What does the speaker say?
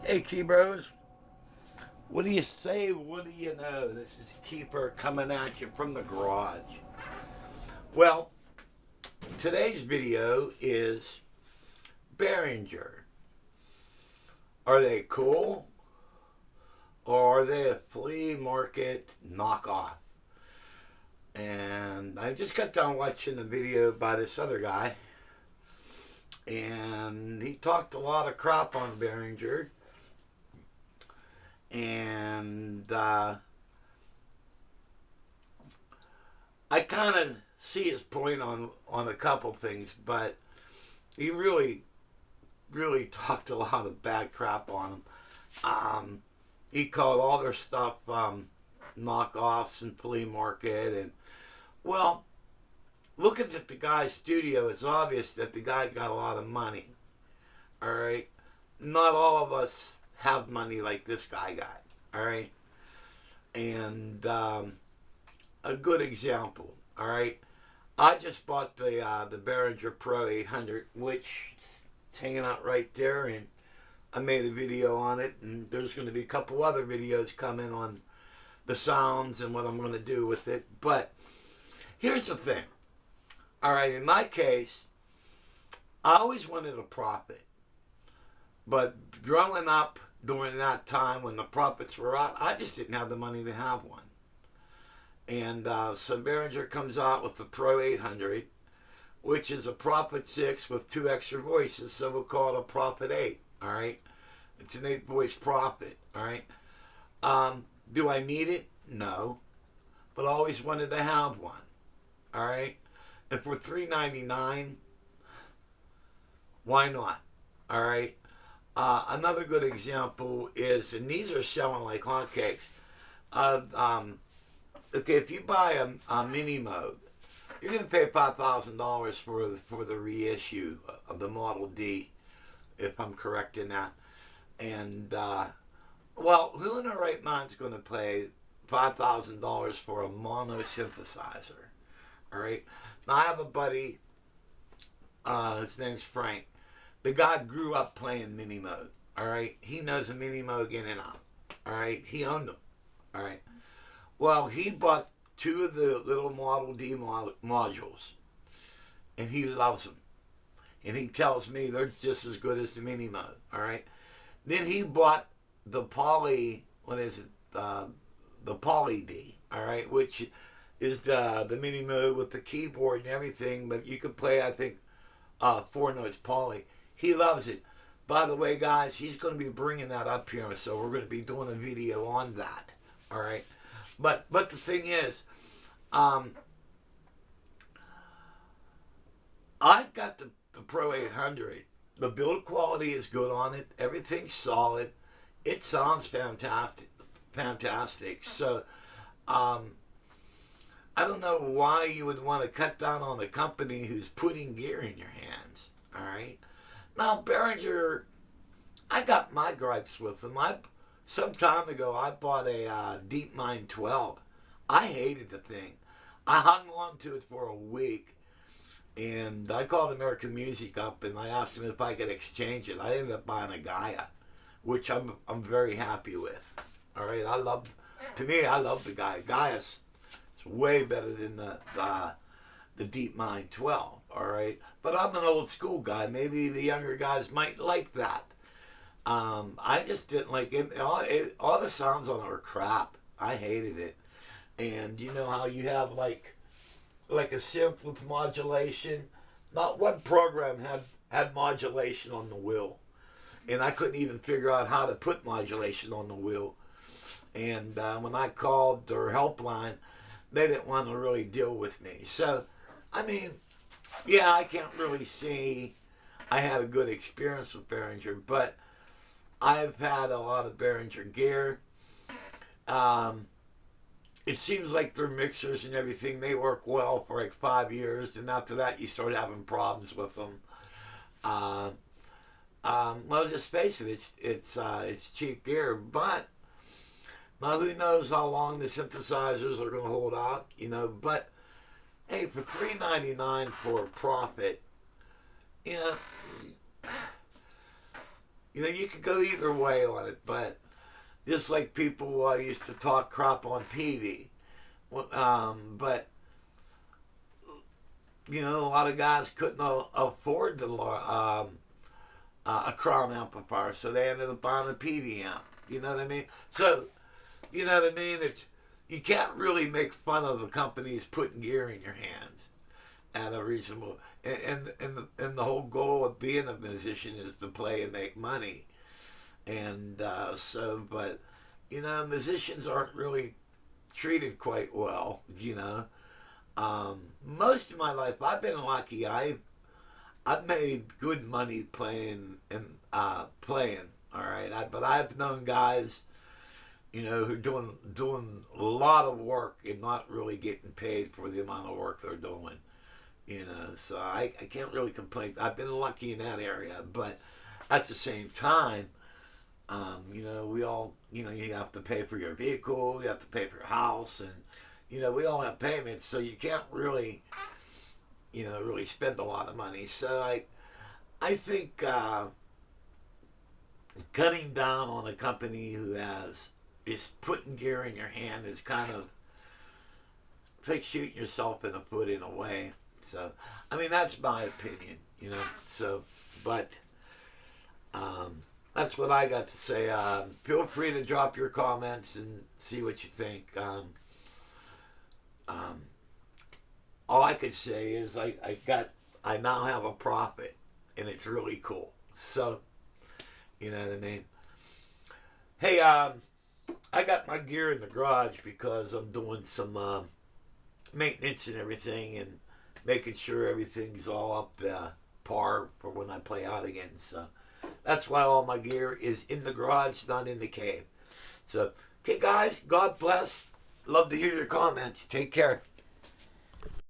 Hey, Key Bros. What do you say? What do you know? This is Keeper coming at you from the garage. Well, today's video is Behringer. Are they cool? Or are they a flea market knockoff? And I just got done watching a video by this other guy. And he talked a lot of crap on Behringer. And I kind of see his point on a couple things, but he really talked a lot of bad crap on them. He called all their stuff knockoffs and flea market, and well, looking at the guy's studio, it's obvious that the guy got a lot of money. All right, not all of us have money like this guy got. All right, and a good example. All right, I just bought the Behringer Pro-800, which is hanging out right there, and I made a video on it, and there's going to be a couple other videos coming on the sounds and what I'm going to do with it. But here's the thing. All right, in my case, I always wanted a profit. But growing up during that time when the profits were out, I just didn't have the money to have one. And so Behringer comes out with the Pro-800, which is a Prophet 6 with 2 extra voices, so we'll call it a Prophet 8, all right? It's an 8-voice Prophet, all right? Do I need it? No. But I always wanted to have one, all right? And for $3.99, why not, all right? Another good example is, and these are selling like hotcakes. Okay, if you buy a mini mode, you're going to pay $5,000 for the reissue of the Model D, if I'm correct in that. And well, who in their right mind is going to pay $5,000 for a mono synthesizer? All right. Now I have a buddy. His name's Frank. The guy grew up playing mini mode, all right? He knows a mini mode in and out, all right? He owned them, all right? Well, he bought 2 of the little Model D modules, and he loves them. And he tells me they're just as good as the mini mode, all right? Then he bought the Poly, what is it? The Poly D, all right? Which is the mini mode with the keyboard and everything, but you can play, I think, 4 notes Poly. He loves it. By the way, guys, he's going to be bringing that up here, so we're going to be doing a video on that. All right, but the thing is, I got the Pro-800. The build quality is good on it. Everything's solid. It sounds fantastic. So, I don't know why you would want to cut down on a company who's putting gear in your hands. All right. Now, Behringer, I got my gripes with them. Some time ago, I bought a DeepMind 12. I hated the thing. I hung on to it for a week, and I called American Music up, and I asked them if I could exchange it. I ended up buying a Gaia, which I'm very happy with. All right, I love the Gaia. Gaia's way better than the DeepMind 12, all right? But I'm an old school guy. Maybe the younger guys might like that. I just didn't like it. All the sounds on it were crap. I hated it. And you know how you have like a synth with modulation? Not one program had modulation on the wheel. And I couldn't even figure out how to put modulation on the wheel. And when I called their helpline, they didn't want to really deal with me. So, I mean, yeah, I can't really see I had a good experience with Behringer, but I've had a lot of Behringer gear. It seems like their mixers and everything, they work well for like 5 years, and after that you start having problems with them. Well, just face it, it's cheap gear, but now who knows how long the synthesizers are going to hold out, you know, but hey, for $3.99 for a profit, you know, You know, you could go either way on it, but just like people used to talk crap on TV. But, you know, a lot of guys couldn't afford a Crown amplifier, so they ended up buying a PV amp. You know what I mean? So, you know what I mean? You can't really make fun of the companies putting gear in your hands at a reasonable. And the whole goal of being a musician is to play and make money. And but you know, musicians aren't really treated quite well. You know, most of my life I've been lucky. I've made good money playing and playing. All right, but I've known guys, you know, who are doing a lot of work and not really getting paid for the amount of work they're doing. You know, so I can't really complain. I've been lucky in that area, but at the same time, you know, we all, you know, you have to pay for your vehicle, you have to pay for your house, and, you know, we all have payments, so you can't really, you know, really spend a lot of money. So I think cutting down on a company who is putting gear in your hand is kind of, it's like shooting yourself in the foot in a way. So, I mean, that's my opinion, you know. So, but that's what I got to say. Feel free to drop your comments and see what you think. All I could say is I now have a profit, and it's really cool. So, you know what I mean. Hey, I got my gear in the garage because I'm doing some maintenance and everything, and making sure everything's all up par for when I play out again. So that's why all my gear is in the garage, not in the cave. So, okay, guys, God bless. Love to hear your comments. Take care.